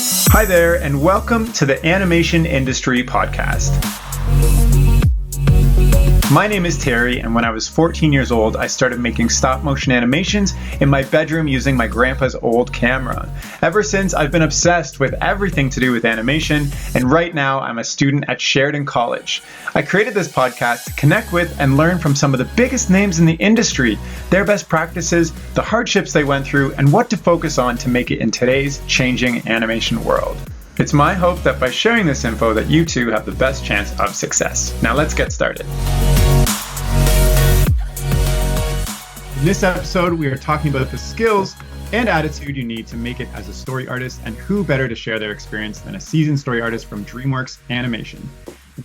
Hi there, and welcome to the Animation Industry Podcast. My name is Terry, and when I was 14 years old, I started making stop-motion animations in my bedroom using my grandpa's old camera. Ever since, I've been obsessed with everything to do with animation, and right now, I'm a student at Sheridan College. I created this podcast to connect with and learn from some of the biggest names in the industry, their best practices, the hardships they went through, and what to focus on to make it in today's changing animation world. It's my hope that by sharing this info that you too have the best chance of success. Now let's get started. In this episode, we are talking about the skills and attitude you need to make it as a story artist, and who better to share their experience than a seasoned story artist from DreamWorks Animation.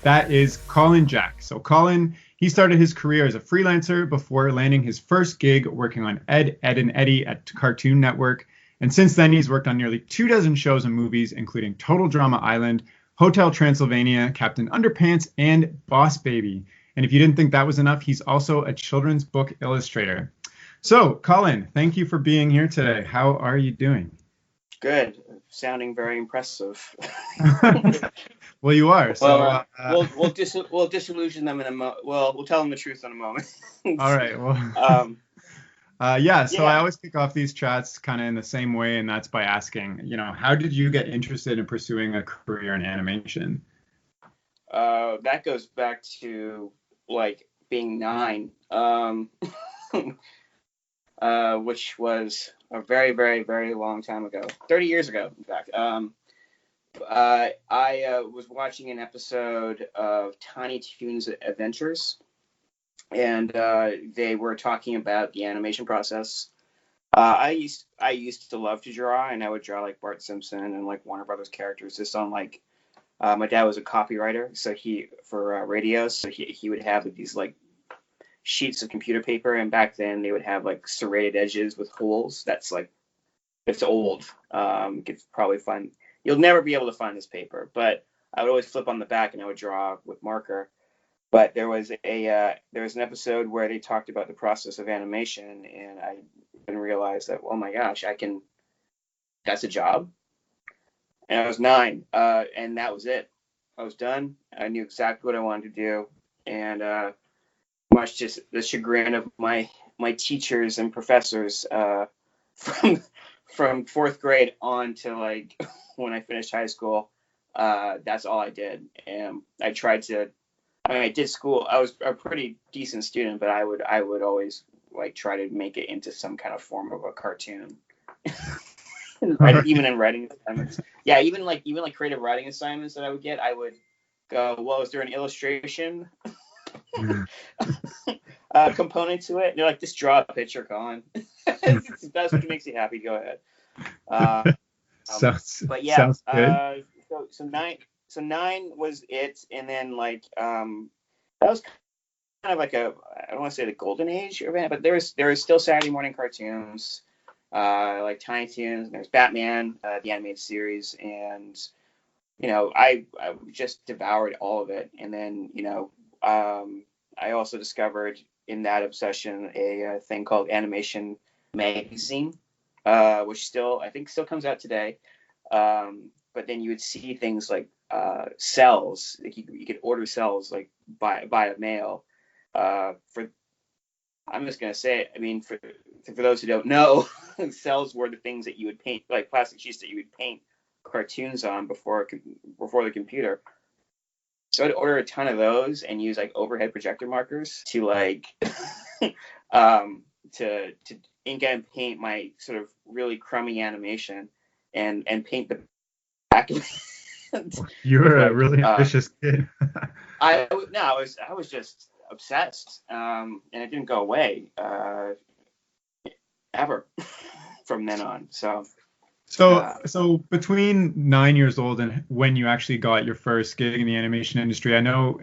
That is Colin Jack. So Colin, he started his career as a freelancer before landing his first gig working on Ed, Edd, and Eddy at Cartoon Network. And since then, he's worked on nearly 24 shows and movies, including Total Drama Island, Hotel Transylvania, Captain Underpants, and Boss Baby. And if you didn't think that was enough, he's also a children's book illustrator. So, Colin, thank you for being here today. How are you doing? Good. Sounding very impressive. Well, you are. So we'll disillusion them in a moment. Well, we'll tell them the truth in a moment. All right. Well. So I always kick off these chats kind of in the same way, and that's by asking, how did you get interested in pursuing a career in animation? That goes back to like being 9, which was a very, very, very long time ago, 30 years ago, in fact. I was watching an episode of Tiny Toons Adventures. And they were talking about the animation process. I used to love to draw, and I would draw like Bart Simpson and like Warner Brothers characters just on like my dad was a copywriter, so he for radio, so he would have these like sheets of computer paper, and back then they would have like serrated edges with holes. That's like, it's old. You could probably find, you'll never be able to find this paper, but I would always flip on the back and I would draw with marker. But there was an episode where they talked about the process of animation, and I didn't realize that, oh my gosh, that's a job. And I was 9, and that was it. I was done. I knew exactly what I wanted to do, and much to the chagrin of my teachers and professors, from 4th grade on to like when I finished high school, that's all I did. And I did school. I was a pretty decent student, but I would always like try to make it into some kind of form of a cartoon. Even in writing assignments. Yeah, even like creative writing assignments that I would get, I would go, well, is there an illustration component to it? And they're like, just draw a picture, Colin. That's what makes you happy. Go ahead. Sounds good. So 9 was it, and then like that was kind of like I don't want to say the golden age of it, but there was still Saturday morning cartoons, like Tiny Toons, and there's Batman, the animated series, and I just devoured all of it. And then I also discovered in that obsession a thing called Animation Magazine, which I think still comes out today. But then you would see things like cells. Like you could order cells like by mail. I'm just gonna say it. I mean, for those who don't know, cells were the things that you would paint, like plastic sheets that you would paint cartoons on before the computer. So I'd order a ton of those and use like overhead projector markers to like to ink and paint my sort of really crummy animation and paint the back of it. You're a really ambitious kid. I was just obsessed, and it didn't go away ever from then on. So between 9 years old and when you actually got your first gig in the animation industry, I know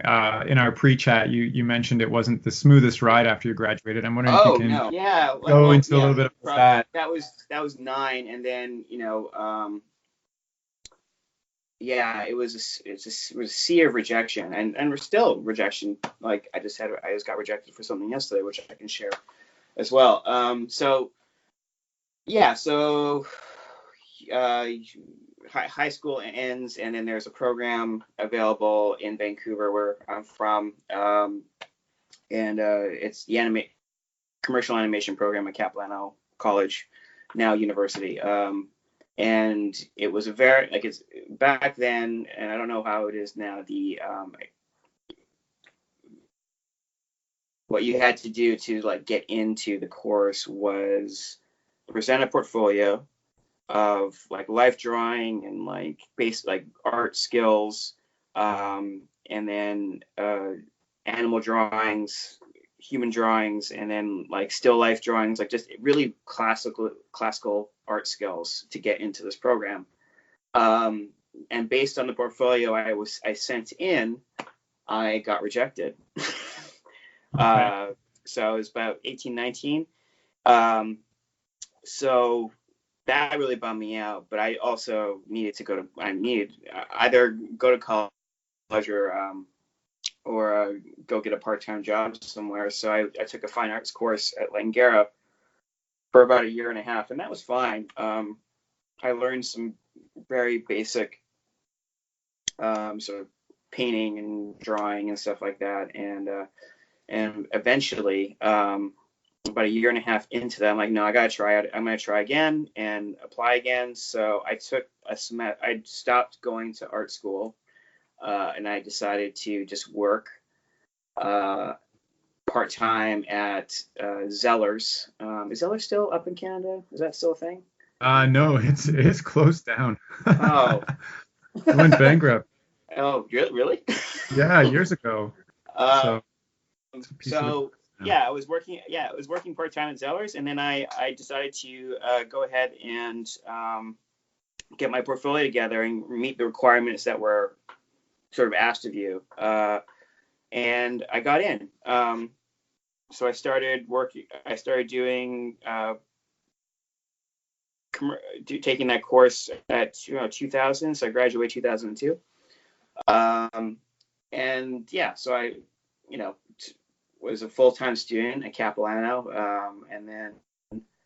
in our pre-chat you mentioned it wasn't the smoothest ride after you graduated. I'm wondering if you can go into a little bit of that. That was 9, and then it was a sea of rejection, and we're still rejection. Like I just got rejected for something yesterday, which I can share as well. high school ends, and then there's a program available in Vancouver where I'm from, and it's the commercial animation program at Capilano College, now university. And it was a very, like, it's back then, and I don't know how it is now, what you had to do to like get into the course was present a portfolio of like life drawing and like basic like art skills, and then animal drawings, human drawings, and then like still life drawings, like just really classical art skills to get into this program. And based on the portfolio I sent in, I got rejected. Okay. So I was about 18, 19. So that really bummed me out, but I also needed to either go to college or go get a part-time job somewhere. So I took a fine arts course at Langara for about a year and a half, and that was fine. I learned some very basic sort of painting and drawing and stuff like that, and eventually, about a year and a half into that, I'm like, no, I gotta try it. I'm gonna try again and apply again. So I took I stopped going to art school, and I decided to just work part-time at Zellers. Is Zellers still up in Canada? Is that still a thing? No, it's closed down. Oh. It went bankrupt. Oh, really? Yeah, years ago. So it's a piece of the yeah, I was working part-time at Zellers, and then I decided to go ahead and get my portfolio together and meet the requirements that were sort of asked of you. And I got in. So I started doing taking that course at 2000. So I graduated 2002. And yeah, so I was a full-time student at Capilano, and then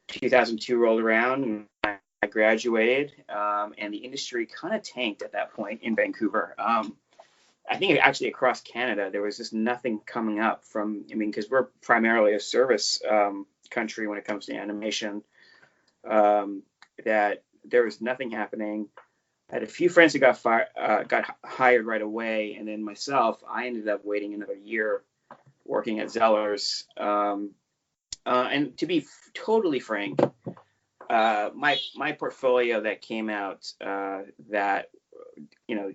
2002 rolled around and I graduated, and the industry kind of tanked at that point in Vancouver. I think actually across Canada there was just nothing coming up because we're primarily a service country when it comes to animation, that there was nothing happening. I had a few friends who got hired right away, and then myself, I ended up waiting another year working at Zellers. And to be totally frank, my portfolio that came out that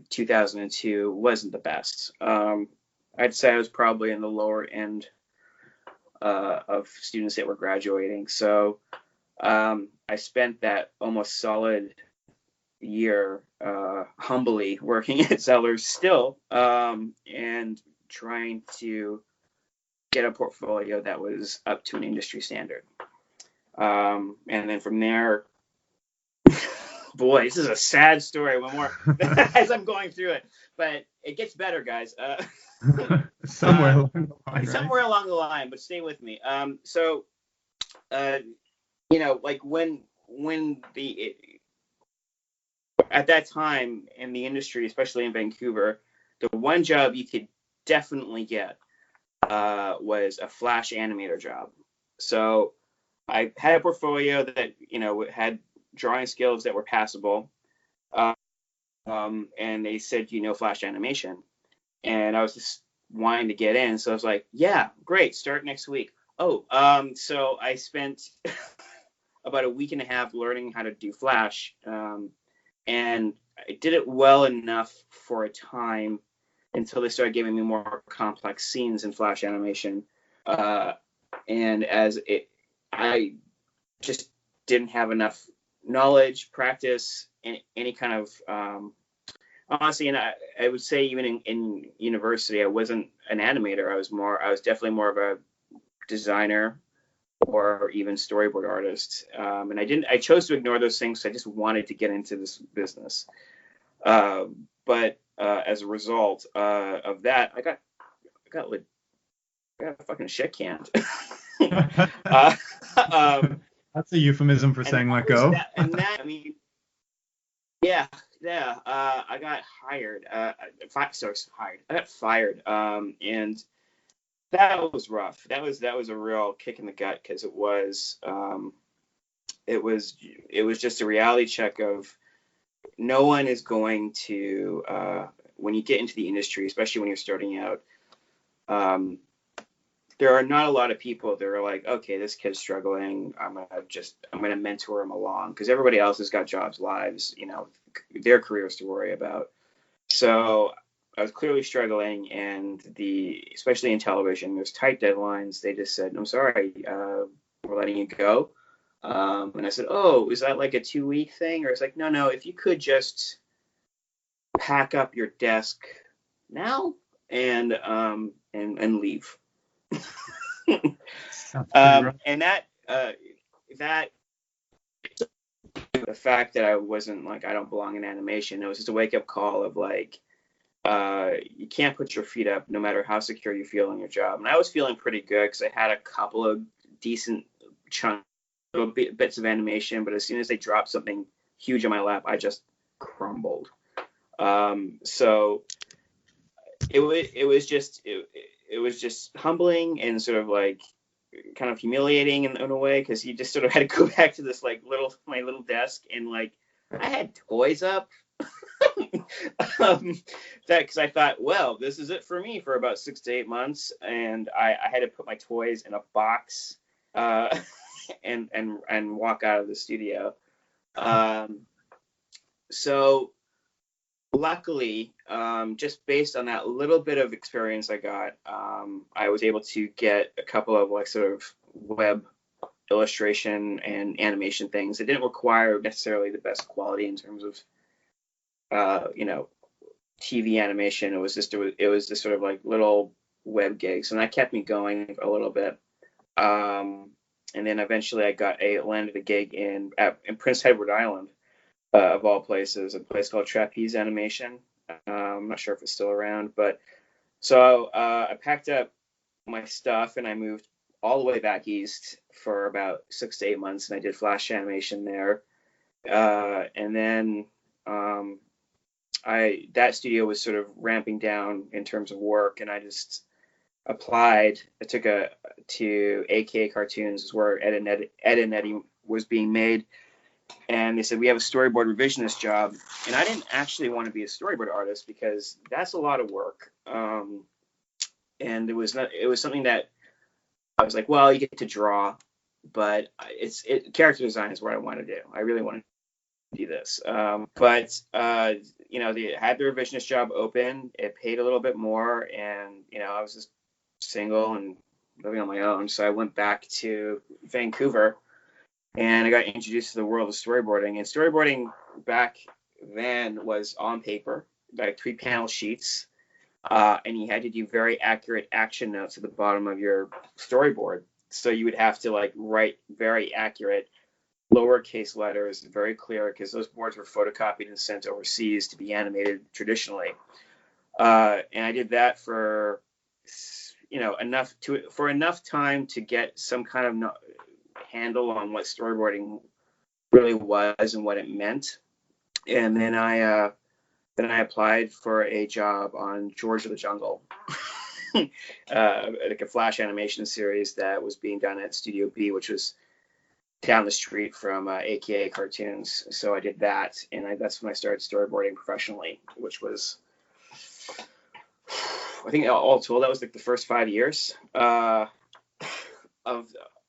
2002 wasn't the best. I'd say I was probably in the lower end of students that were graduating. So I spent that almost solid year humbly working at Zellers still, and trying to get a portfolio that was up to an industry standard. And then from there, boy, this is a sad story one more as I'm going through it, but it gets better, guys. somewhere along the line, right? Somewhere along the line, but stay with me. So like when at that time in the industry, especially in Vancouver, the one job you could definitely get was a Flash animator job. So I had a portfolio that had drawing skills that were passable, and they said Flash animation, and I was just wanting to get in, so I was like, yeah, great, start next week. So I spent about a week and a half learning how to do Flash, and I did it well enough for a time until they started giving me more complex scenes in Flash animation, and I just didn't have enough knowledge, practice, any kind of honestly, and I would say even in university, I wasn't an animator. I was definitely more of a designer or even storyboard artist. And I chose to ignore those things. So I just wanted to get into this business. But as a result of that, I got fucking shit canned. That's a euphemism for saying let go. Yeah, I got hired. I got fired. And that was rough. That was a real kick in the gut because it was just a reality check of no one is going to when you get into the industry, especially when you're starting out. There are not a lot of people that are like, okay, this kid's struggling. I'm gonna mentor him along because everybody else has got jobs, lives, their careers to worry about. So I was clearly struggling, and especially in television, there's tight deadlines. They just said, "I'm sorry, we're letting you go." And I said, "Oh, is that like a 2-week thing?" Or it's like, "No, if you could just pack up your desk now and leave." Sounds pretty rough. And that the fact that I wasn't like I don't belong in animation, it was just a wake up call of like you can't put your feet up no matter how secure you feel in your job. And I was feeling pretty good because I had a couple of decent little bits of animation, but as soon as they dropped something huge in my lap, I just crumbled. So it was just humbling and sort of like kind of humiliating in a way because you just sort of had to go back to this like my little desk and like I had toys up that because I thought, well, this is it for me for about 6 to 8 months, and I had to put my toys in a box and walk out of the studio. So luckily, just based on that little bit of experience I got, I was able to get a couple of like sort of web illustration and animation things. It didn't require necessarily the best quality in terms of, TV animation. It was just sort of like little web gigs, and that kept me going a little bit. And then eventually I landed a gig in Prince Edward Island. Of all places, a place called Trapeze Animation. I'm not sure if it's still around, but so I packed up my stuff and I moved all the way back east for about 6 to 8 months, and I did flash animation there. And then that studio was sort of ramping down in terms of work, and I just applied. I took to AKA Cartoons, is where Ed and Eddy was being made. And they said, we have a storyboard revisionist job. And I didn't actually want to be a storyboard artist because that's a lot of work. And it was something that I was like, well, you get to draw, but character design is what I want to do. I really want to do this. But they had the revisionist job open. It paid a little bit more. And, I was just single and living on my own. So I went back to Vancouver. And I got introduced to the world of storyboarding. And storyboarding back then was on paper, like 3-panel sheets. And you had to do very accurate action notes at the bottom of your storyboard. So you would have to like write very accurate lowercase letters, very clear, because those boards were photocopied and sent overseas to be animated traditionally. And I did that for enough time to get some kind of handle on what storyboarding really was and what it meant. And then I applied for a job on George of the Jungle, like a flash animation series that was being done at Studio B, which was down the street from AKA Cartoons. So I did that, and that's when I started storyboarding professionally, which was, I think all told, that was like the first 5 years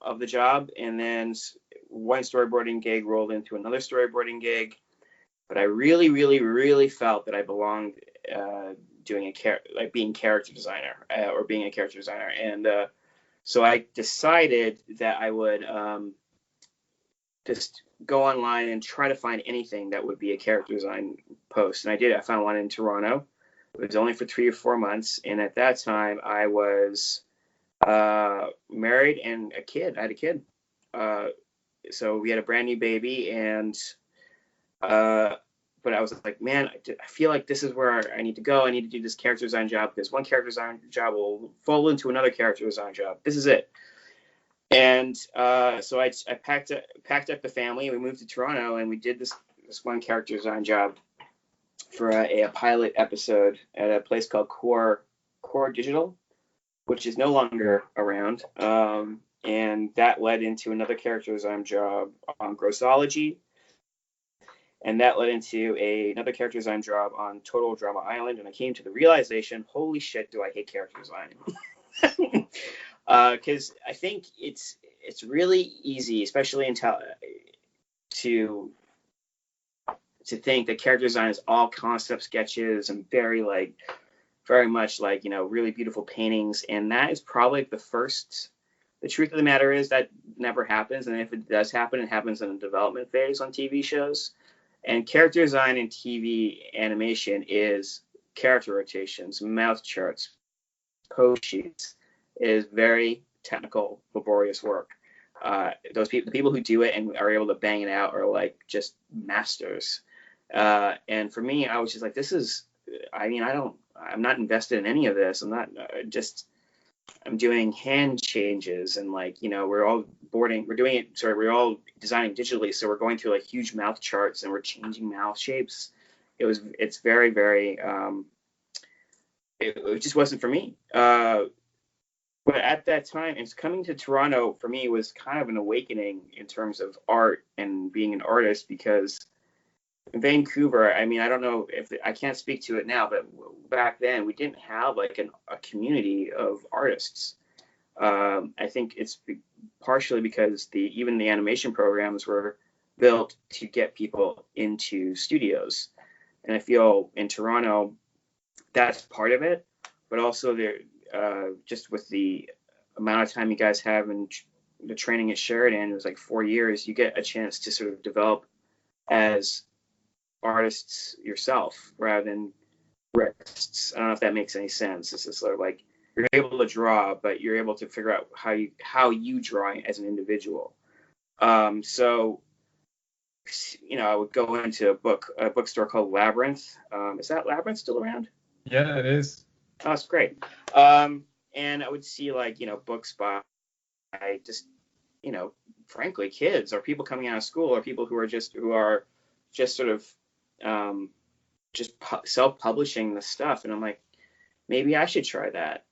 of the job. And then one storyboarding gig rolled into another storyboarding gig, but I really, really, really felt that I belonged being character designer or being a character designer. And so I decided that I would just go online and try to find anything that would be a character design post. And I did. I found one in Toronto. It was only for 3 or 4 months. And at that time I was married and a kid. I had a kid. So we had a brand new baby, and but I was like, man, I feel like this is where I need to go. I need to do this character design job because one character design job will fall into another character design job. This is it. And so I packed up the family, and we moved to Toronto, and we did this one character design job for a pilot episode at a place called Core Digital, which is no longer around. And that led into another character design job on Grossology. And that led into another character design job on Total Drama Island. And I came to the realization, holy shit, do I hate character design. Because I think it's really easy, especially to think that character design is all concept sketches and very much like, really beautiful paintings. And that is probably the truth of the matter is that never happens. And if it does happen, it happens in a development phase on TV shows. And character design in TV animation is character rotations, mouth charts, pose sheets. It is very technical, laborious work. The people who do it and are able to bang it out are like just masters. And for me, I was just like, I'm not invested in any of this. I'm doing hand changes and we're all designing digitally. So we're going through like huge mouth charts and we're changing mouth shapes. It's very, very, it just wasn't for me. But at that time, it's coming to Toronto for me was kind of an awakening in terms of art and being an artist, because in Vancouver, I don't know if I can't speak to it now, but back then we didn't have like a community of artists. I think it's partially because even the animation programs were built to get people into studios, and I feel in Toronto that's part of it, but also just with the amount of time you guys have and the training at Sheridan, it was like 4 years, you get a chance to sort of develop as artists yourself rather than artists. I don't know if that makes any sense. It's just sort of like you're able to draw, but you're able to figure out how you draw as an individual. So I would go into a bookstore called Labyrinth. Is that Labyrinth still around? Yeah, it is. Oh, that's great. And I would see books by just frankly kids or people coming out of school or people who are just sort of self-publishing the stuff, and I'm like, maybe I should try that.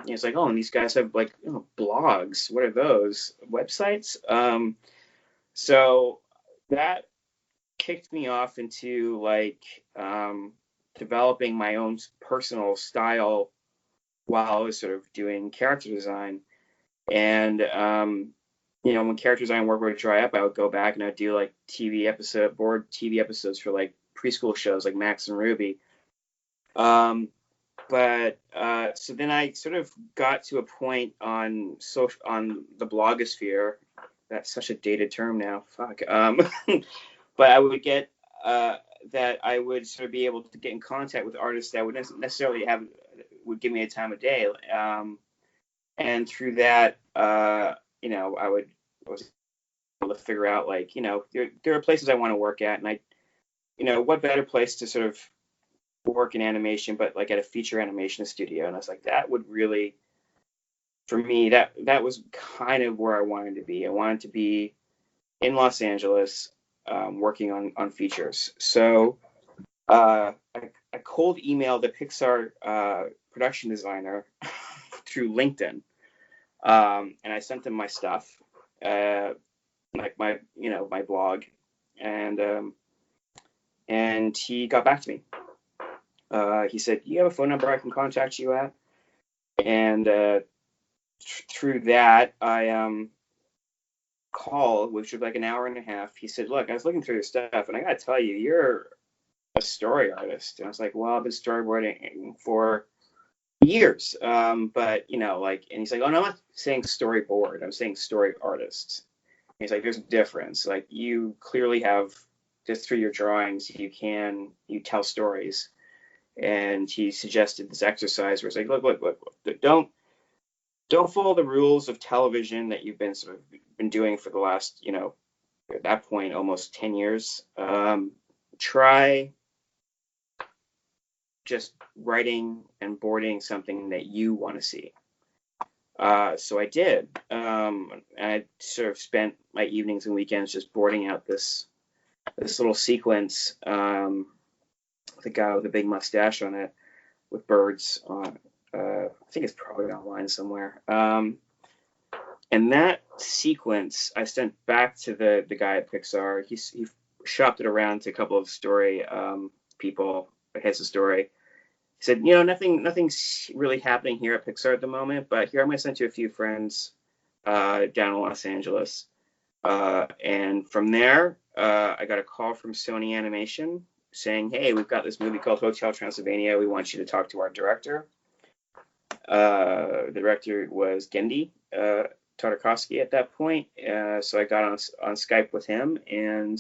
It's like, oh, and these guys have blogs. What are those websites? So that kicked me off into developing my own personal style while I was sort of doing character design. And when character design work would dry up, I would go back and I'd do board TV episodes for preschool shows like Max and Ruby. So then I sort of got to a point on the blogosphere. That's such a dated term now. Fuck. But I would get that I would sort of be able to get in contact with artists that wouldn't necessarily would give me a time of day. And through that, I was able to figure out there are places I want to work at, and what better place to sort of work in animation, but at a feature animation studio. And I was like, that would really, for me, that was kind of where I wanted to be. I wanted to be in Los Angeles, working on features. So I cold emailed the Pixar production designer through LinkedIn, and I sent him my stuff, my blog, and he got back to me. He said, "You have a phone number I can contact you at?" And through that, I called, which was an hour and a half. He said, "Look, I was looking through your stuff, and I gotta tell you, you're a story artist." And I was like, "Well, I've been storyboarding for years, but and he's like, "Oh no, I'm not saying storyboard. I'm saying story artist." And he's like, "There's a difference. You clearly have, just through your drawings, you tell stories." And he suggested this exercise where it's like, look, don't follow the rules of television that you've been doing for the last, at that point, almost 10 years. Try just writing and boarding something that you want to see. So I did. And I sort of spent my evenings and weekends just boarding out this little sequence, the guy with the big mustache on it with birds on. I think it's probably online somewhere. And that sequence I sent back to the guy at Pixar. He shopped it around to a couple of story people, heads of story. He said, nothing's really happening here at Pixar at the moment, but here I'm going to send you a few friends down in Los Angeles. And from there, I got a call from Sony Animation saying, hey, we've got this movie called Hotel Transylvania. We want you to talk to our director. The director was Gendy Tartakovsky at that point. So I got on Skype with him, and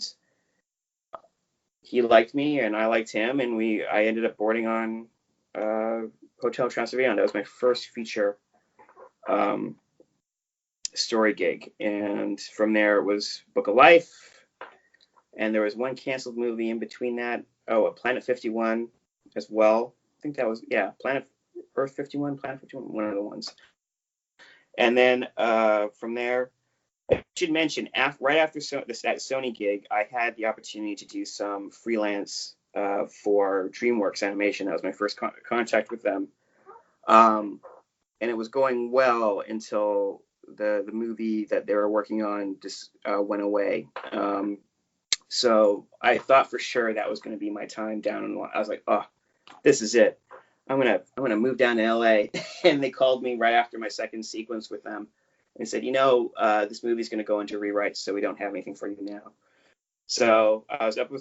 he liked me and I liked him, and I ended up boarding on Hotel Transylvania. That was my first feature story gig, and from there it was Book of Life, and there was one canceled movie in between that. Oh, Planet 51 as well. I think that was Earth 51, Planet 51, one of the ones. And then from there, I should mention, right after that Sony gig, I had the opportunity to do some freelance for DreamWorks Animation. That was my first contact with them, and it was going well until the movie that they were working on just went away. So I thought for sure that was going to be my time down in. I was like, oh, this is it. I'm gonna move down to LA. And they called me right after my second sequence with them and said, this movie's going to go into rewrites, so we don't have anything for you now. So I was up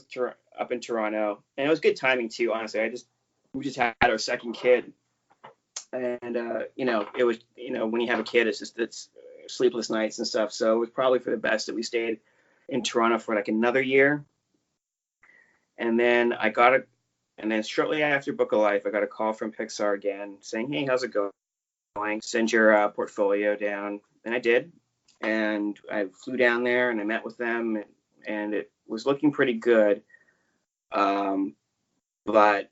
in Toronto, and it was good timing too. Honestly, we just had our second kid, and it was when you have a kid, it's sleepless nights and stuff. So it was probably for the best that we stayed in Toronto for like another year. And then and then shortly after Book of Life, I got a call from Pixar again saying, hey, how's it going? Send your portfolio down. And I did. And I flew down there and I met with them, and it was looking pretty good. But I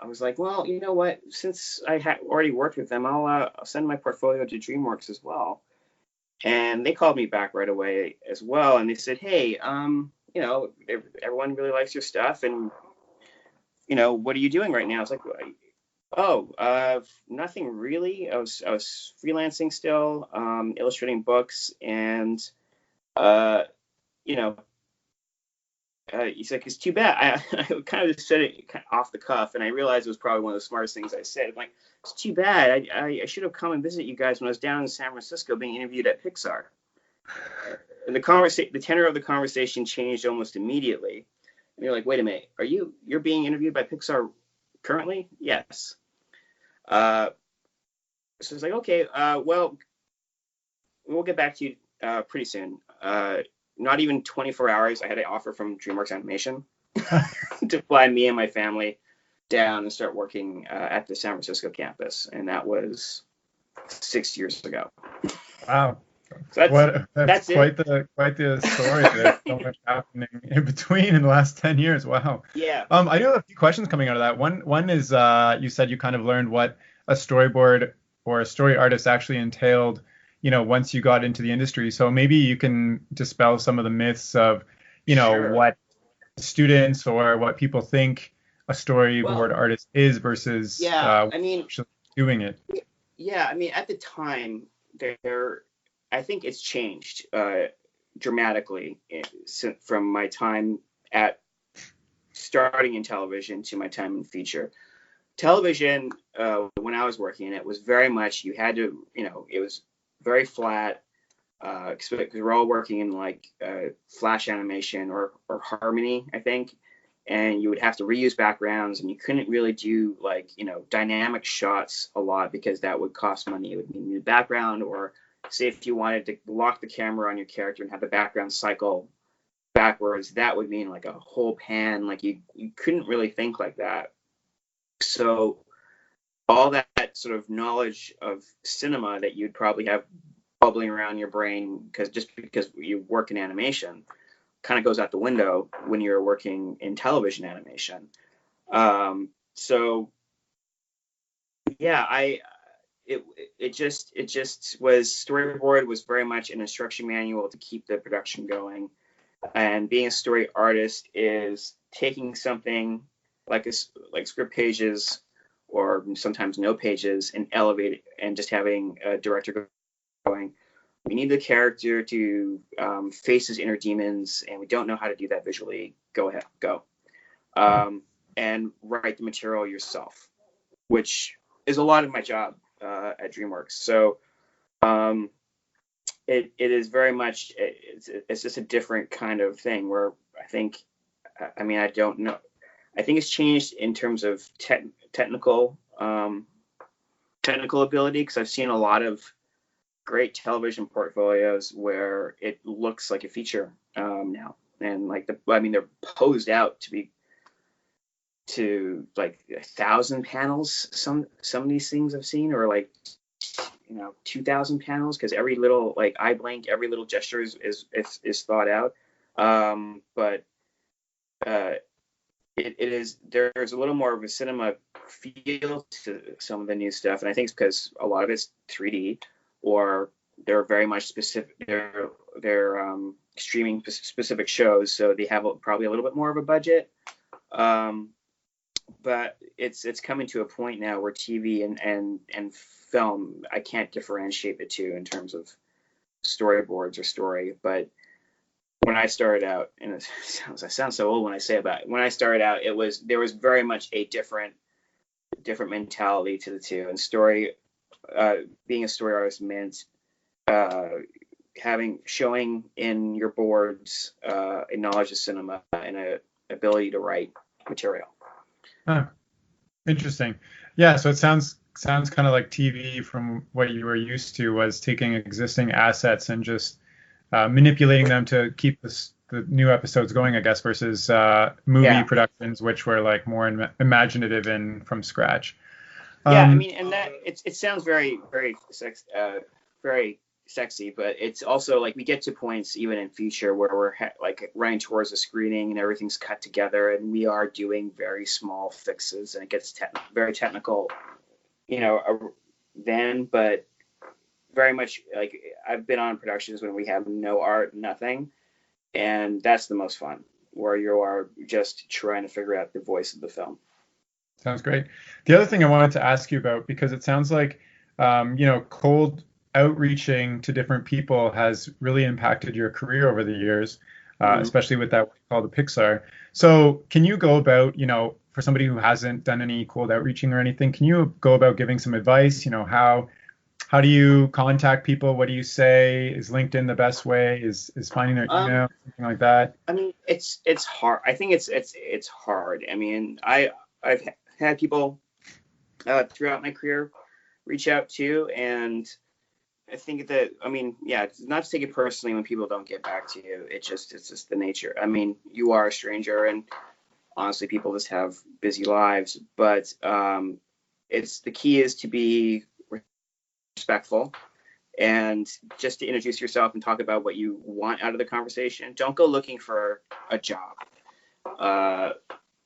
was like, well, you know what? Since I had already worked with them, I'll send my portfolio to DreamWorks as well. And they called me back right away as well. And they said, hey, everyone really likes your stuff. And, what are you doing right now? I was like, nothing really. I was freelancing still, illustrating books, and he's like, it's too bad. I kind of just said it off the cuff, and I realized it was probably one of the smartest things I said. I'm like, it's too bad. I should have come and visit you guys when I was down in San Francisco being interviewed at Pixar. And the tenor of the conversation changed almost immediately. And you're like, wait a minute, you're being interviewed by Pixar currently? Yes. So it's like, okay, well, we'll get back to you pretty soon. Not even 24 hours, I had an offer from DreamWorks Animation to fly me and my family down and start working at the San Francisco campus. And that was 6 years ago. Wow. So that's quite the story. There's so much happening in between in the last 10 years. Wow. Yeah. I do have a few questions coming out of that. One is you said you kind of learned what a storyboard or a story artist actually entailed, once you got into the industry. So maybe you can dispel some of the myths of, Sure. what students or what people think a storyboard artist is versus actually doing it. Yeah, I mean, at the time, I think it's changed dramatically from my time at starting in television to my time in feature. Television, when I was working in it, was very much, you had to, it was very flat, because we're all working in like flash animation or Harmony, I think, and you would have to reuse backgrounds, and you couldn't really do like, dynamic shots a lot because that would cost money. It would mean the background, or say if you wanted to lock the camera on your character and have the background cycle backwards, that would mean like a whole pan. Like you couldn't really think like that. So all that sort of knowledge of cinema that you'd probably have bubbling around your brain because you work in animation kind of goes out the window when you're working in television animation. So yeah, it just was, storyboard was very much an instruction manual to keep the production going. And being a story artist is taking something like script pages or sometimes no pages, and elevate it, and just having a director going, we need the character to face his inner demons, and we don't know how to do that visually. Go ahead, go. And write the material yourself, which is a lot of my job at DreamWorks. So it is very much, it's just a different kind of thing where I think, I don't know. I think it's changed in terms of technical ability, because I've seen a lot of great television portfolios where it looks like a feature now, and like they're posed out to like 1,000 panels. Some of these things I've seen, or like 2,000 panels, because every little like eye blink, every little gesture is thought out. But there's a little more of a cinema feel to some of the new stuff, and I think it's because a lot of it's 3D, or they're very much specific. They're streaming specific shows, so they have probably a little bit more of a budget. But it's coming to a point now where TV and film, I can't differentiate the two in terms of storyboards or story. But when I started out, and I sound so old when I say about it, when I started out, there was very much a different mentality to the two. And being a story artist meant showing in your boards a knowledge of cinema and a ability to write material. Huh. Interesting. Yeah, so it sounds kind of like TV, from what you were used to, was taking existing assets and just manipulating them to keep the new episodes going, I guess, versus movie productions, which were like more imaginative and from scratch. And that it sounds very, very very sexy, but it's also like we get to points even in feature where we're like running towards a screening and everything's cut together, and we are doing very small fixes, and it gets very technical, then, but very much like I've been on productions when we have no art, nothing, and that's the most fun, where you are just trying to figure out the voice of the film. Sounds great. The other thing I wanted to ask you about, because it sounds like cold outreaching to different people has really impacted your career over the years, especially with that called the Pixar. So can you go about, for somebody who hasn't done any cold outreaching or anything, can you go about giving some advice? How do you contact people? What do you say? Is LinkedIn the best way? Is finding their email, something like that? I mean, it's hard. I think it's hard. I mean, I've had people throughout my career reach out to, and I think that, it's not to take it personally when people don't get back to you. It's just the nature. I mean, you are a stranger, and honestly, people just have busy lives. But the key is to be respectful, and just to introduce yourself and talk about what you want out of the conversation. Don't go looking for a job,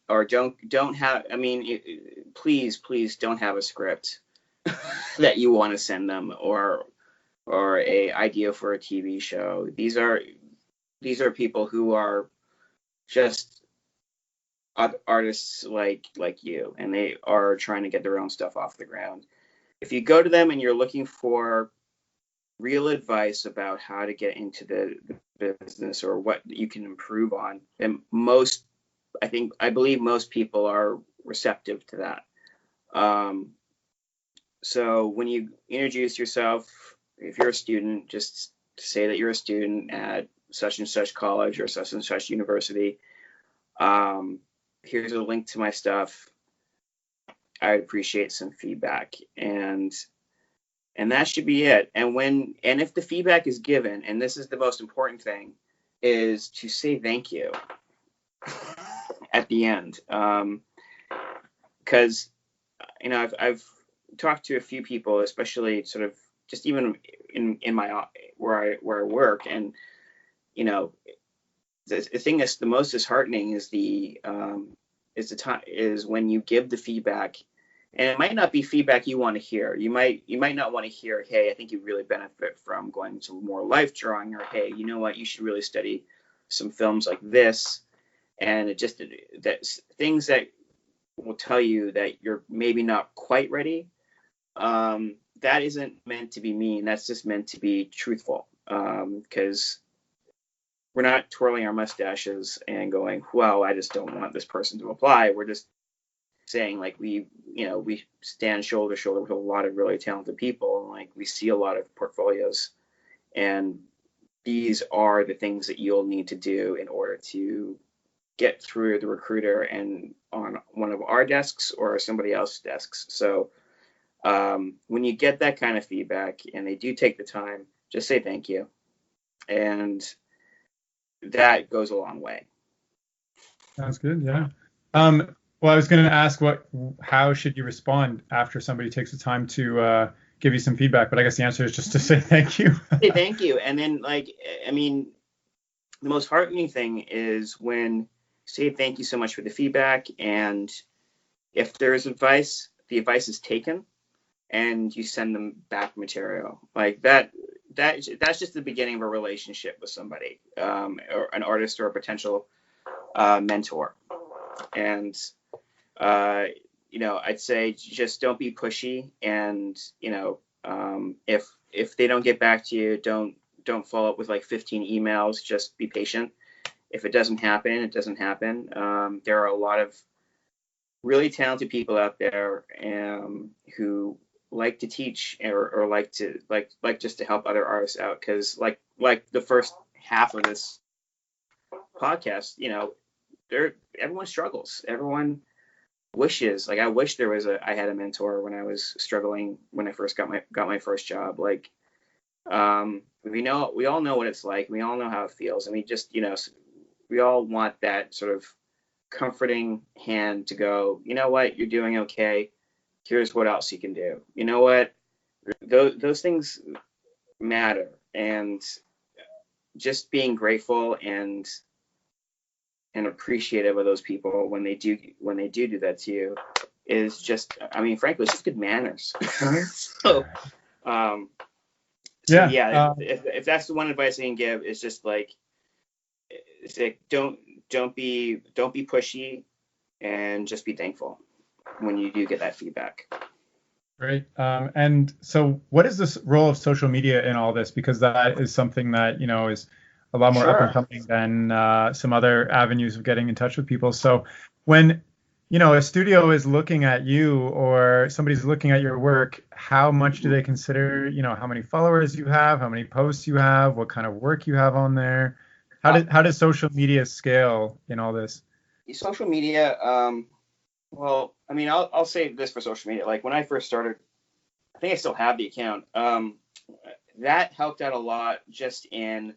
or don't have. Please don't have a script that you want to send them, or a idea for a TV show. These are people who are just artists like you, and they are trying to get their own stuff off the ground. If you go to them and you're looking for real advice about how to get into the business or what you can improve on, then I believe most people are receptive to that. So when you introduce yourself, if you're a student, just say that you're a student at such and such college or such and such university. Here's a link to my stuff. I'd appreciate some feedback, and that should be it. And if the feedback is given, and this is the most important thing, is to say thank you at the end, because I've talked to a few people, especially sort of just even in my where I work, and the thing that's the most disheartening is is when you give the feedback, and it might not be feedback you want to hear. You might not want to hear, hey, I think you really benefit from going to more life drawing, or hey, you know what, you should really study some films like this. And things that will tell you that you're maybe not quite ready, that isn't meant to be mean. That's just meant to be truthful. Because we're not twirling our mustaches and going, well, I just don't want this person to apply. We're just saying, like, we stand shoulder to shoulder with a lot of really talented people, and like we see a lot of portfolios, and these are the things that you'll need to do in order to get through the recruiter and on one of our desks or somebody else's desks. So when you get that kind of feedback and they do take the time, just say thank you, and that goes a long way. Sounds good. Yeah. Well, I was going to ask how should you respond after somebody takes the time to give you some feedback, but I guess the answer is just to say thank you. Say thank you. And then, like, I mean, the most heartening thing is when you say thank you so much for the feedback, and if there's advice, the advice is taken, and you send them back material. Like that's just the beginning of a relationship with somebody, or an artist or a potential mentor. And I'd say just don't be pushy, and if they don't get back to you, don't follow up with like 15 emails. Just be patient. If it doesn't happen, it doesn't happen. There are a lot of really talented people out there who like to teach or like just to help other artists out, because like the first half of this podcast, everyone struggles. Everyone wishes, like, I wish I had a mentor when I was struggling, when I first got my first job. Like, we all know what it's like. We all know how it feels. And we just, we all want that sort of comforting hand to go, you know what, you're doing okay. Here's what else you can do. You know what? Those things matter. And just being grateful and appreciative of those people when they do that to you is just, I mean, frankly, it's just good manners. If that's the one advice I can give, it's just like, don't be pushy, and just be thankful when you do get that feedback. Great. And so what is this role of social media in all this? Because that is something that, is a lot more up and coming than some other avenues of getting in touch with people. So when, a studio is looking at you or somebody's looking at your work, how much do they consider, how many followers you have, how many posts you have, what kind of work you have on there? How does social media scale in all this? Social media, well, I mean, I'll say this for social media. Like, when I first started, I think I still have the account. That helped out a lot, just in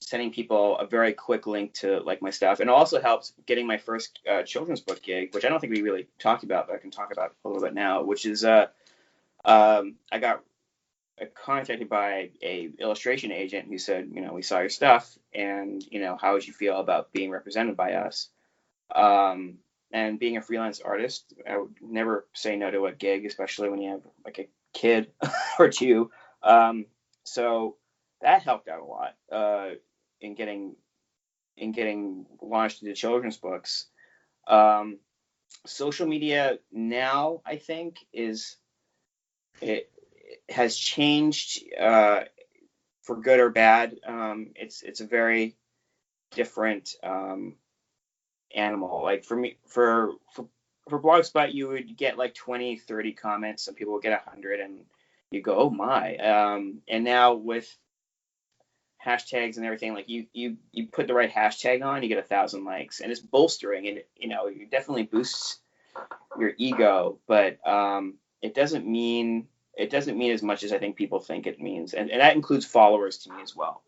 sending people a very quick link to like my stuff, and also helped getting my first children's book gig, which I don't think we really talked about, but I can talk about a little bit now. Which is, I got contacted by a illustration agent who said, we saw your stuff, and how would you feel about being represented by us? And being a freelance artist, I would never say no to a gig, especially when you have like a kid or two. So that helped out a lot in getting launched into children's books. Social media now, I think, it has changed for good or bad. It's a very different animal. Like, for me, for Blogspot, you would get like 20, 30 comments. Some people would get 100, and you go, oh my. And now with hashtags and everything, like you put the right hashtag on, you get 1,000 likes, and it's bolstering, and it definitely boosts your ego, but it doesn't mean as much as I think people think it means, and that includes followers to me as well.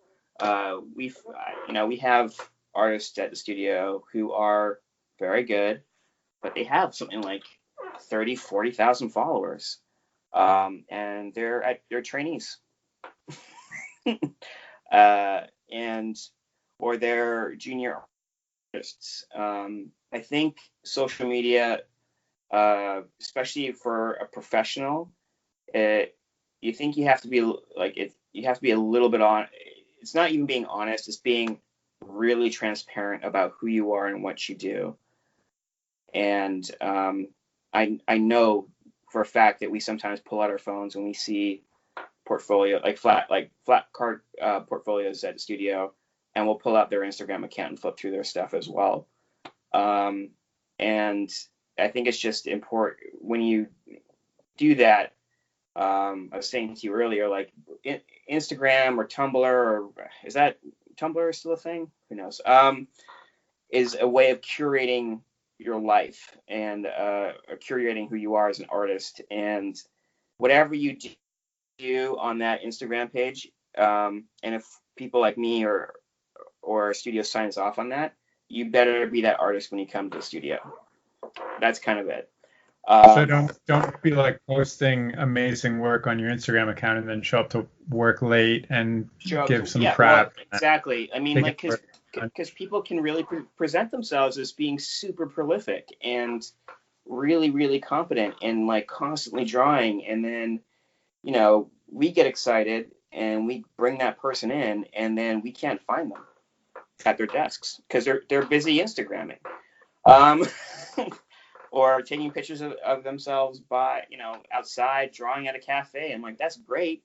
We have artists at the studio who are very good, but they have something like 30, 40,000 followers, and they're trainees. Or they're junior artists. I think social media, especially for a professional, you think you have to be like it. You have to be a little bit on. It's not even being honest. It's being really transparent about who you are and what you do. And I know for a fact that we sometimes pull out our phones when we see portfolio, like flat card portfolios at the studio, and we'll pull out their Instagram account and flip through their stuff as well. And I think it's just important when you do that. I was saying to you earlier, like Instagram or Tumblr, or is that Tumblr still a thing? Who knows? Is a way of curating your life and curating who you are as an artist. And whatever you do on that Instagram page, and if people like me or a studio signs off on that, you better be that artist when you come to the studio. That's kind of it. So don't be like posting amazing work on your Instagram account and then show up to work late and give some crap. Well, exactly. I mean, like, because people can really present themselves as being super prolific and really, really competent and like constantly drawing. And then, you know, we get excited and we bring that person in, and then we can't find them at their desks because they're busy Instagramming. Or taking pictures of themselves outside, drawing at a cafe. I'm like, that's great.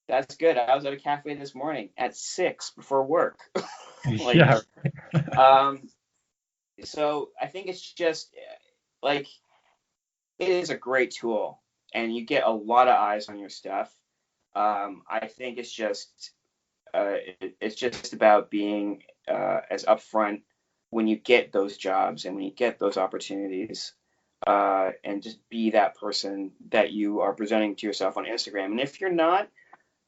That's good. I was at a cafe this morning at 6 before work. Yeah. So I think it's just like, it is a great tool and you get a lot of eyes on your stuff. I think it's just about being as upfront when you get those jobs and when you get those opportunities, and just be that person that you are presenting to yourself on Instagram. And if you're not,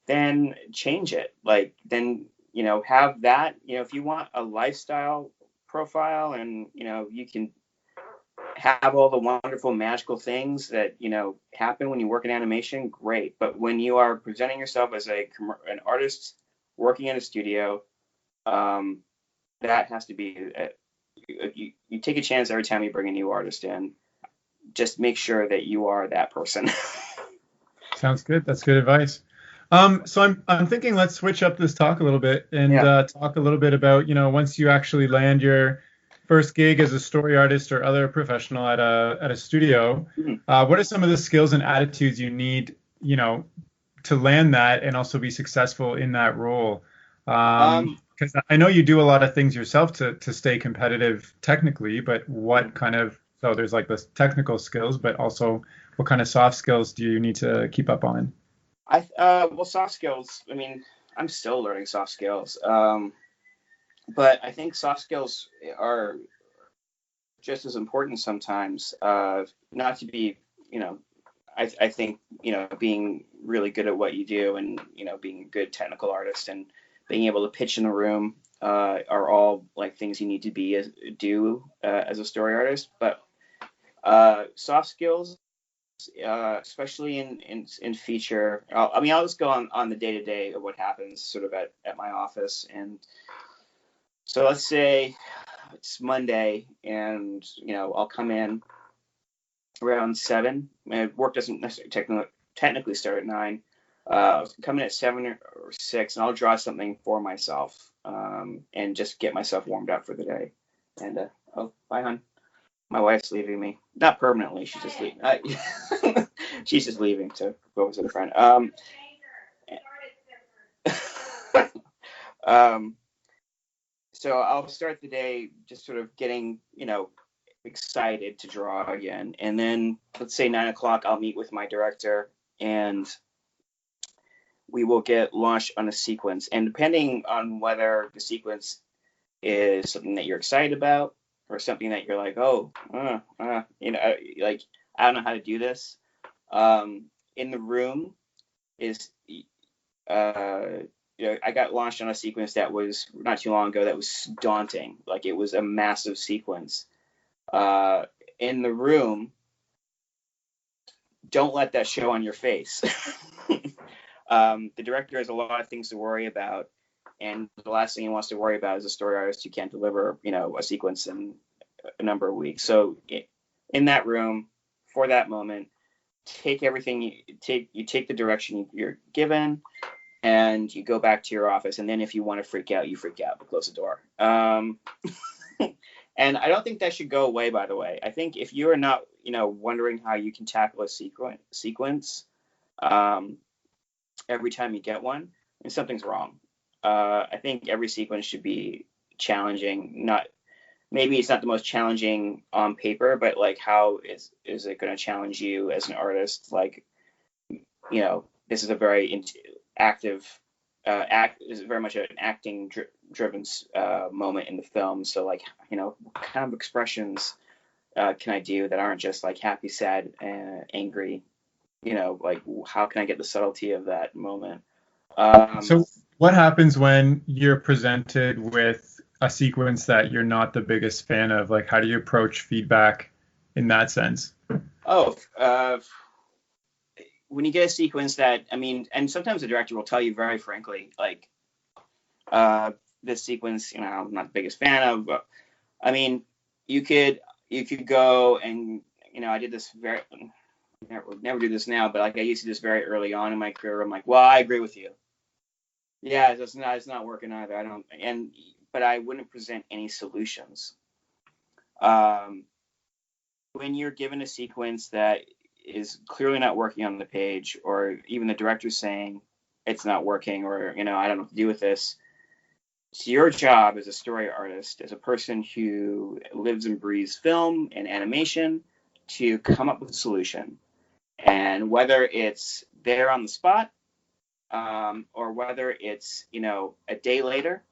then change it. Like, then, you know, have that, you know, if you want a lifestyle profile and, you know, you can have all the wonderful magical things that, you know, happen when you work in animation, great. But when you are presenting yourself as an artist working in a studio, that has to be you take a chance every time you bring a new artist in. Just make sure that you are that person. Sounds good. That's good advice. So I'm thinking let's switch up this talk a little bit and talk a little bit about, you know, once you actually land your first gig as a story artist or other professional at a studio, what are some of the skills and attitudes you need, you know, to land that and also be successful in that role? Because I know you do a lot of things yourself to stay competitive technically, but what kind of, so there's like the technical skills, but also what kind of soft skills do you need to keep up on? Well, soft skills, I mean, I'm still learning soft skills. But I think soft skills are just as important sometimes, not to be, you know, I think, you know, being really good at what you do and, you know, being a good technical artist and being able to pitch in a room are all like things you need to do as a story artist. But soft skills, especially in feature, I'll just go on the day-to-day of what happens sort of at my office. And so let's say it's Monday and, you know, I'll come in around 7. My work doesn't necessarily technically start at 9. Come in at 7 or 6, and I'll draw something for myself, and just get myself warmed up for the day. And oh, bye, hon. My wife's leaving me. Not permanently. She's just leaving. She's just leaving to go visit a friend. So I'll start the day just sort of getting, you know, excited to draw again. And then let's say 9 o'clock, I'll meet with my director and we will get launched on a sequence. And depending on whether the sequence is something that you're excited about or something that you're like, you know, like, I don't know how to do this. In the room is, you know, I got launched on a sequence that was not too long ago that was daunting. Like, it was a massive sequence. In the room, don't let that show on your face. The director has a lot of things to worry about, and the last thing he wants to worry about is a story artist who can't deliver, you know, a sequence in a number of weeks. So in that room, for that moment, take everything you take the direction you're given, and you go back to your office. And then if you want to freak out, you freak out, but close the door. And I don't think that should go away, by the way. I think if you are not, wondering how you can tackle a sequence um, every time you get one, then something's wrong. I think every sequence should be challenging. Not maybe it's not the most challenging on paper, but like how is it going to challenge you as an artist? Like, this is a very active is very much an acting driven moment in the film. So like, what kind of expressions can I do that aren't just like happy, sad, and angry? Like how can I get the subtlety of that moment? So what happens when you're presented with a sequence that you're not the biggest fan of? Like, how do you approach feedback in that sense? Oh, when you get a sequence that, and sometimes the director will tell you very frankly, like, this sequence, I'm not the biggest fan of, but you could go and, I did this never do this now, but like I used to do this very early on in my career. I'm like, well, I agree with you. Yeah, it's not working either. But I wouldn't present any solutions. When you're given a sequence that is clearly not working on the page, or even the director's saying it's not working, or I don't know what to do with this, it's your job as a story artist, as a person who lives and breathes film and animation, to come up with a solution. And whether it's there on the spot, or whether it's a day later,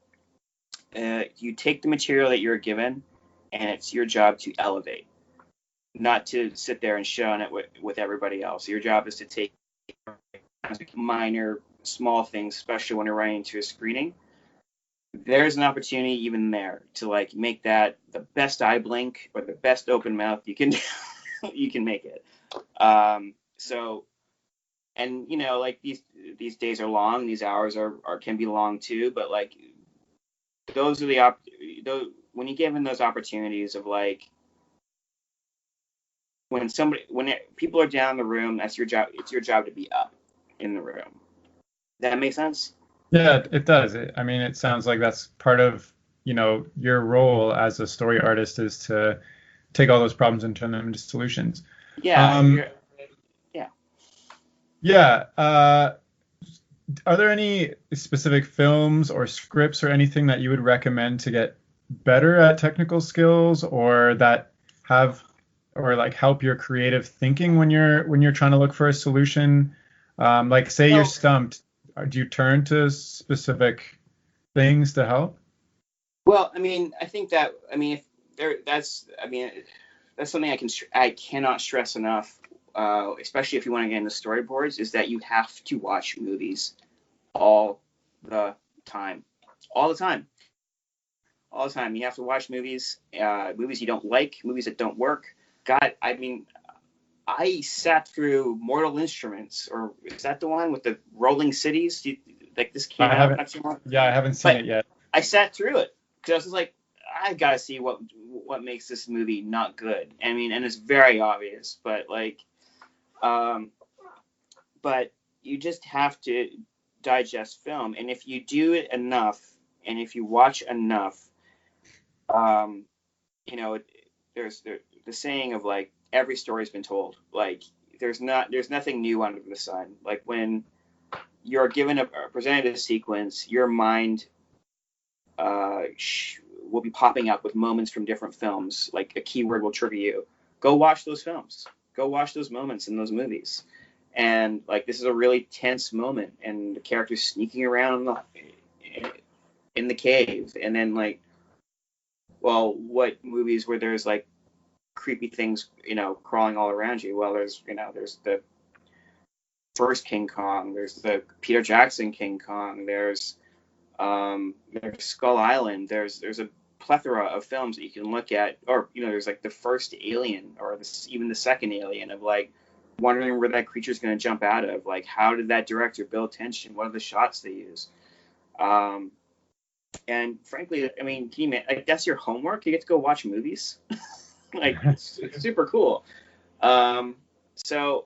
you take the material that you're given, and it's your job to elevate, not to sit there and shone it with everybody else. Your job is to take minor, small things, especially when you're running into a screening. There's an opportunity even there to like make that the best eye blink or the best open mouth you can you can make it. So, and like these days are long, these hours are can be long too, but like those are those, when you're given those opportunities of like, when people are down in the room, that's your job. It's your job to be up in the room. Does that make sense? Yeah, it does. It sounds like that's part of, your role as a story artist is to take all those problems and turn them into solutions. Yeah. Um, Yeah. yeah. Are there any specific films or scripts or anything that you would recommend to get better at technical skills, or that have, or like help your creative thinking when you're trying to look for a solution? Like say you're Well, stumped, do you turn to specific things to help? I think that if there that's something I cannot stress enough. Especially if you want to get into storyboards, is that you have to watch movies all the time, all the time, all the time. You have to watch movies, movies you don't like, movies that don't work. God, I sat through Mortal Instruments, or is that the one with the rolling cities? Like this came I out haven't, not too long, yeah, I haven't seen but it yet. I sat through it because I was just like, I gotta see what makes this movie not good. And it's very obvious, but like, um, but you just have to digest film, and if you do it enough, and if you watch enough, um, you know, there's the saying of like every story's been told. Like there's nothing new under the sun. Like when you're given a presented a sequence, your mind will be popping up with moments from different films. Like a keyword will trigger you. Go watch those films. Go watch those moments in those movies. And like this is a really tense moment, and the character's sneaking around in the cave, and then like, well, what movies where there's like creepy things, crawling all around you? Well, there's the first King Kong, there's the Peter Jackson King Kong, there's Skull Island, there's a plethora of films that you can look at, or there's like the first Alien, or even the second Alien, of like wondering where that creature's going to jump out of. Like, how did that director build tension? What are the shots they use? And frankly, like that's your homework. You get to go watch movies. Like it's super cool. So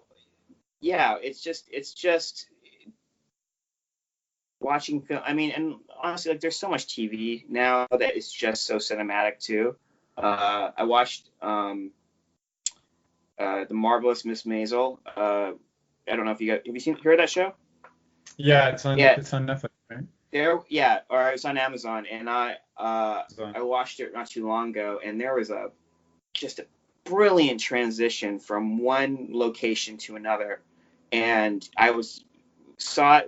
yeah, it's just watching film. And honestly, like there's so much TV now that it's just so cinematic too. I watched The Marvelous Miss Maisel. I don't know if have you heard that show? Yeah, Yeah, it's on Netflix, right? or it's on Amazon, and So, I watched it not too long ago, and there was just a brilliant transition from one location to another, and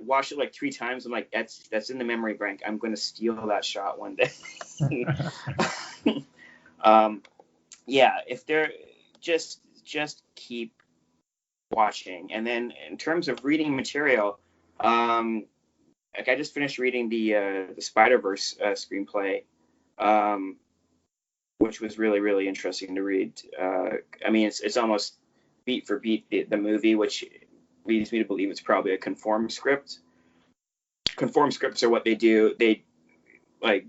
watched it like 3 times. I'm like, that's in the memory bank. I'm going to steal that shot one day. Yeah, if they're just keep watching, and then in terms of reading material, like I just finished reading the Spider-Verse screenplay, um, which was really really interesting to read. I mean, it's almost beat for beat the movie, which leads me to believe it's probably a conform script. Conform scripts are what they do. They like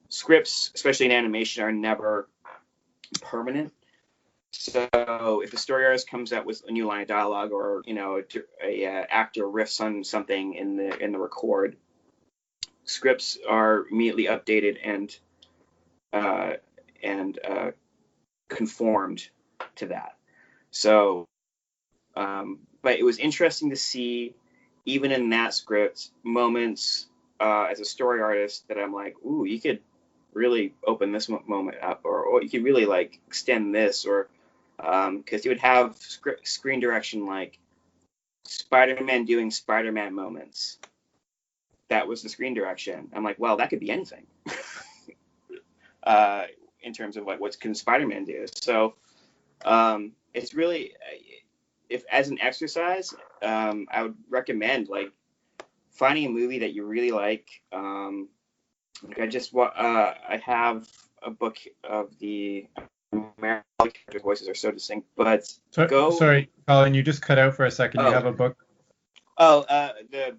scripts, especially in animation, are never permanent. So if a story artist comes up with a new line of dialogue, or a actor riffs on something in the record, scripts are immediately updated and conformed to that. So, but it was interesting to see, even in that script, moments as a story artist that I'm like, ooh, you could really open this moment up, or you could really like extend this, or because you would have screen direction like Spider-Man doing Spider-Man moments. That was the screen direction. I'm like, well, that could be anything. In terms of like, what can Spider-Man do? So it's really, if as an exercise, I would recommend like finding a movie that you really like. I have a book of the American character voices are so distinct, but sorry, Colin, you just cut out for a second. You have a book. The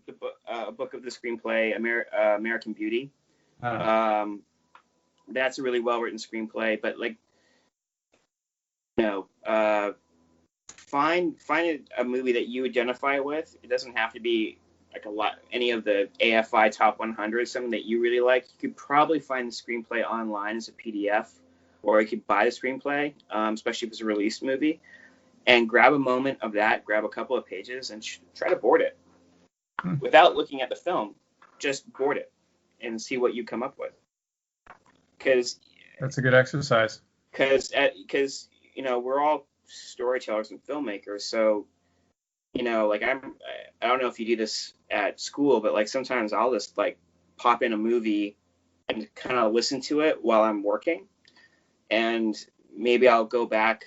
book of the screenplay, American Beauty. That's a really well written screenplay, but like, find a movie that you identify with. It doesn't have to be like any of the AFI top 100. Something that you really like. You could probably find the screenplay online as a PDF, or you could buy the screenplay, especially if it's a released movie, and grab a moment of that, grab a couple of pages, and try to board it without looking at the film. Just board it and see what you come up with. Because that's a good exercise. Because we're all storytellers and filmmakers, so like I don't know if you do this at school, but like sometimes I'll just like pop in a movie and kind of listen to it while I'm working, and maybe I'll go back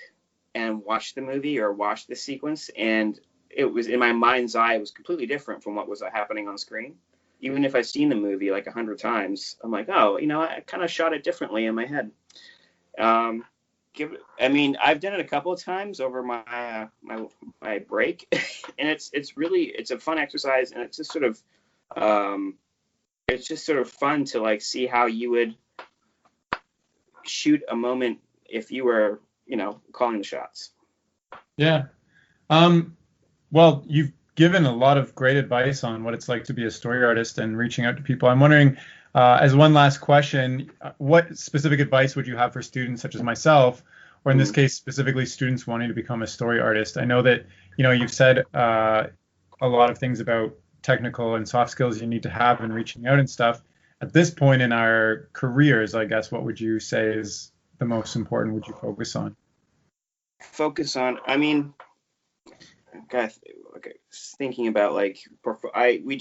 and watch the movie or watch the sequence, and it was in my mind's eye, it was completely different from what was happening on screen. Even if I've seen the movie like 100 times, I'm like, oh, I kind of shot it differently in my head. I've done it a couple of times over my break, and it's a fun exercise, and it's just sort of fun to like see how you would shoot a moment if you were calling the shots. Yeah. Well, you've given a lot of great advice on what it's like to be a story artist and reaching out to people. I'm wondering, as one last question, what specific advice would you have for students such as myself, or in this case, specifically students wanting to become a story artist? I know that, you've said a lot of things about technical and soft skills you need to have in reaching out and stuff. At this point in our careers, I guess, what would you say is the most important? Would you focus on? Okay, thinking about like, we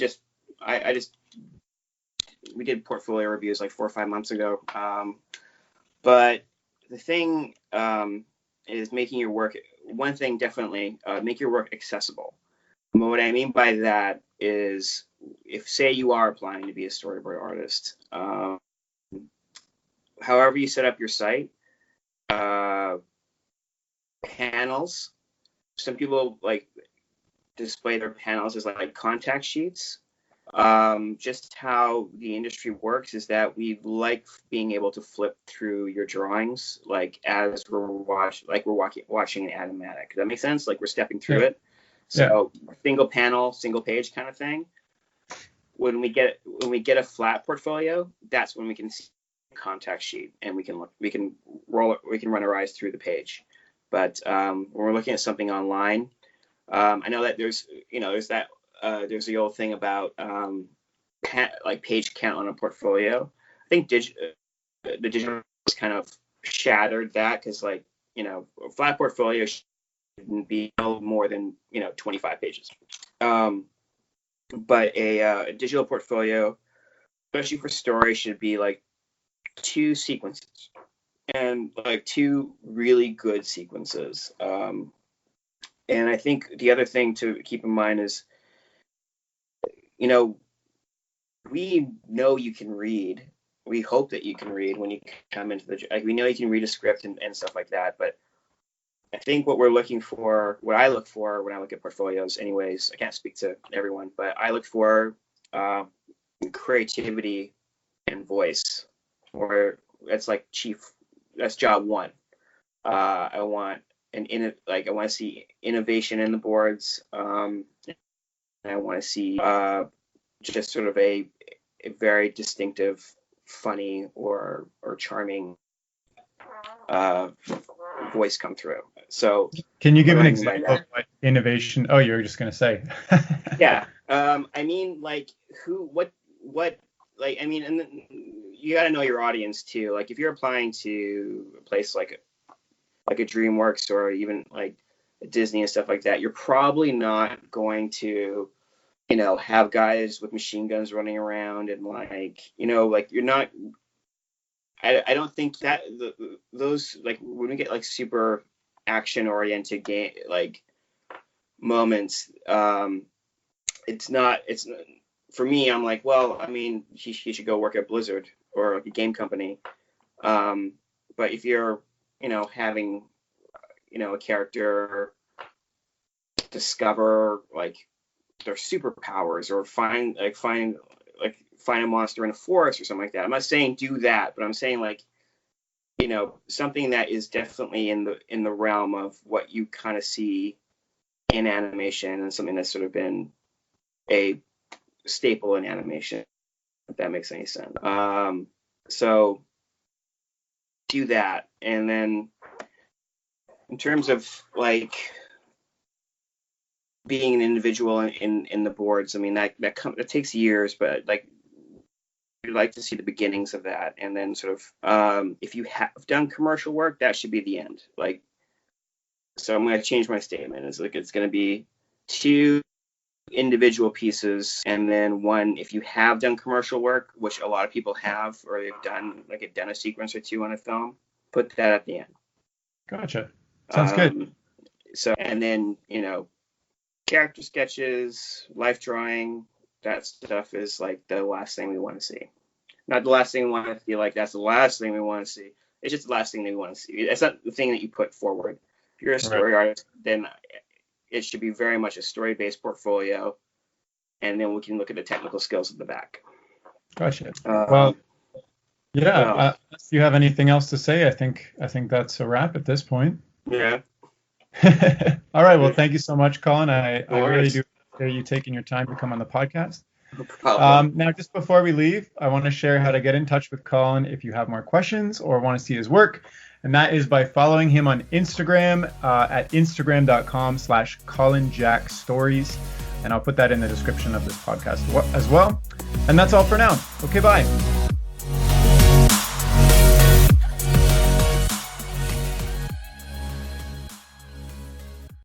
did portfolio reviews like 4 or 5 months ago. But the thing is making your work. One thing definitely, make your work accessible. What I mean by that is, if say you are applying to be a storyboard artist, however you set up your site, panels. Some people like display their panels as like contact sheets. Just how the industry works is that we like being able to flip through your drawings, like as we're watching an animatic. Does that make sense? Like we're stepping through it. So single panel, single page kind of thing. When we get a flat portfolio, that's when we can see contact sheet, and we can run our eyes through the page. But when we're looking at something online, I know that there's the old thing about like page count on a portfolio. I think the digital is kind of shattered that, because a flat portfolio shouldn't be no more than 25 pages. But a digital portfolio, especially for story, should be like 2 sequences, and like 2 really good sequences. And I think the other thing to keep in mind is, we know you can read. We hope that you can read when you come into we know you can read a script and stuff like that. But I think what I look for when I look at portfolios, anyways, I can't speak to everyone, but I look for creativity and voice, or that's job one. I want I want to see innovation in the boards. And I want to see just sort of a very distinctive, funny or charming voice come through. So can you give an example of what innovation? Oh, you were just going to say. Yeah. I mean, and you got to know your audience too. Like, if you're applying to a place like a DreamWorks, or even like Disney and stuff like that, you're probably not going to, have guys with machine guns running around, and you're not. I don't think that those, like, when we get like super action oriented game moments, it's not for me. I'm like, well, I mean, he should go work at Blizzard or like a game company. But if you're having a character discover like their superpowers, or find a monster in a forest or something like that, I'm not saying do that, but I'm saying something that is definitely in the realm of what you kind of see in animation, and something that's sort of been a staple in animation, if that makes any sense. So do that. And then in terms of being an individual in the boards, I mean, that takes years, but we'd like to see the beginnings of that. And then sort of if you have done commercial work, that should be the end. So I'm going to change my statement. It's going to be 2 individual pieces, and then 1 if you have done commercial work, which a lot of people have, or they've done a sequence or 2 on a film, put that at the end. Gotcha. Sounds good. So, and then character sketches, life drawing, that stuff is the last thing we want to see. Not the last thing we want to feel like that's the last thing we want to see. It's just the last thing that we want to see. It's not the thing that you put forward. If you're a story artist, then it should be very much a story-based portfolio, and then we can look at the technical skills at the back. Gotcha. Well, yeah. If you have anything else to say, I think that's a wrap at this point. Yeah. All right. Well, thank you so much, Colin. I really do appreciate you taking your time to come on the podcast. No problem. Now, just before we leave, I want to share how to get in touch with Colin if you have more questions or want to see his work. And that is by following him on Instagram at instagram.com/ColinJackStories. And I'll put that in the description of this podcast as well. And that's all for now. Okay, bye.